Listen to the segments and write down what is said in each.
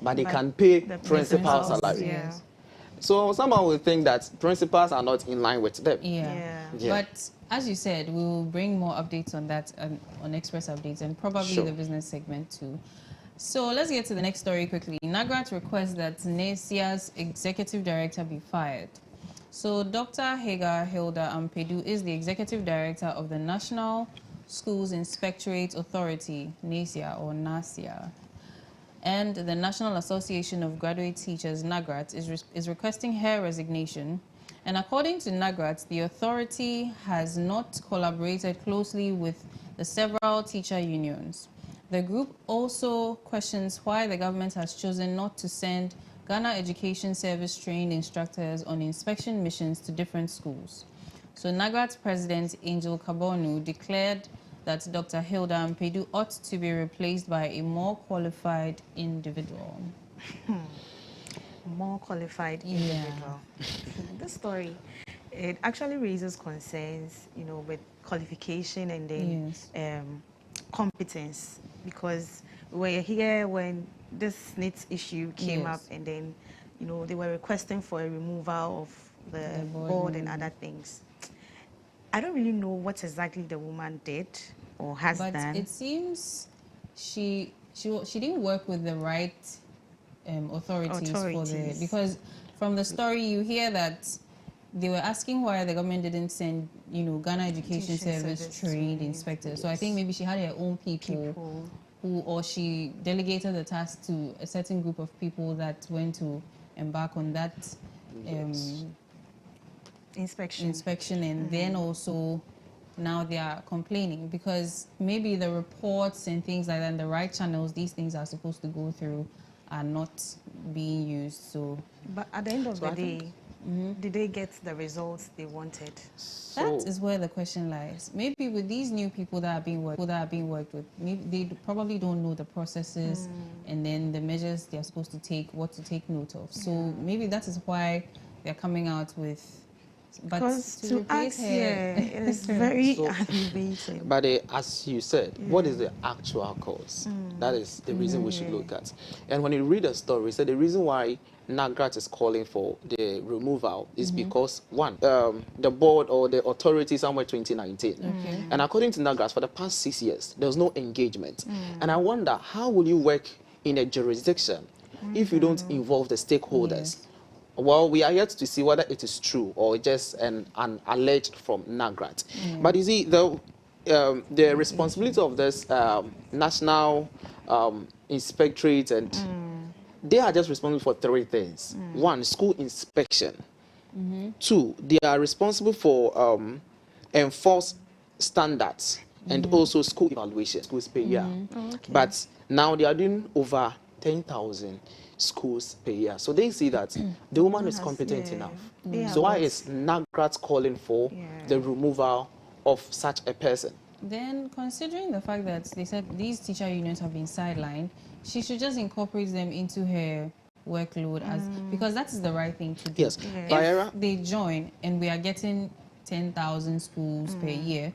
but they can pay the principal principals, salary. yeah. So someone will think that principals are not in line with them. Yeah. But as you said, we will bring more updates on that on Express Updates and probably the business segment too. So let's get to the next story quickly. NAGRAT requests that NACIA's executive director be fired. So Dr. Hagar Hilda Ampedu is the executive director of the National Schools Inspectorate Authority, NACIA or NACIA. And the National Association of Graduate Teachers, NAGRAT, is requesting her resignation. And according to NAGRAT, the authority has not collaborated closely with the several teacher unions. The group also questions why the government has chosen not to send Ghana Education Service trained instructors on inspection missions to different schools. So NAGRAT's president, Angel Kabonu, declared that Dr. Hilda Ampedu ought to be replaced by a more qualified individual. More qualified individual. This story, it actually raises concerns, you know, with qualification and then competence, because we were here when this NIT issue came up, and then, you know, they were requesting for a removal of the board and other things. I don't really know what exactly the woman did or has done. But it seems she didn't work with the right authorities for the, because from the story you hear that they were asking why the government didn't send, you know, Ghana Education Service trained inspectors. So I think maybe she had her own people who, or she delegated the task to a certain group of people that went to embark on that inspection, and then also now they are complaining because maybe the reports and things like that, and the right channels these things are supposed to go through are not being used. So, but at the end of the day, did they get the results they wanted? That is where the question lies. Maybe with these new people that are being worked with, maybe they probably don't know the processes and then the measures they are supposed to take, what to take note of. So maybe that is why they're coming out with. But to us, it is very aggravating. But as you said, what is the actual cause? That is the reason we should look at. And when you read the story, so the reason why NAGRAT is calling for the removal is because, one, the board or the authority somewhere 2019. And according to NAGRAT, for the past 6 years, there was no engagement. And I wonder, how will you work in a jurisdiction if you don't involve the stakeholders? Well, we are yet to see whether it is true or just an alleged from NAGRAT. But you see, the responsibility of this national inspectorate, and they are just responsible for three things. One, school inspection. Two, they are responsible for enforced standards and also school evaluation, schools per year. But now they are doing over 10,000 schools per year. So they see that the woman is competent enough. So why is NAGRAT calling for the removal of such a person? Then, considering the fact that they said these teacher unions have been sidelined, she should just incorporate them into her workload, as because that is the right thing to do. Yes. If they join and we are getting 10,000 schools per year,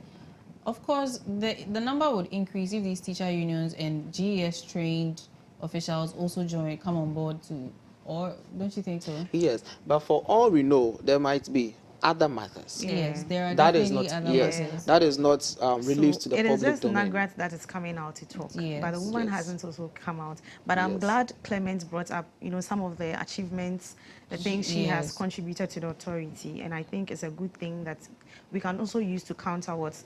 of course, the number would increase if these teacher unions and GES trained officials also come on board too, or don't you think so? Yes, but for all we know, there might be other matters. Yes, there are definitely other matters. That is not released to the public domain. It is just NAGRAT that is coming out to talk, but the woman hasn't also come out. But I'm glad Clement brought up, you know, some of the achievements, the things she has contributed to the authority, and I think it's a good thing that we can also use to counter what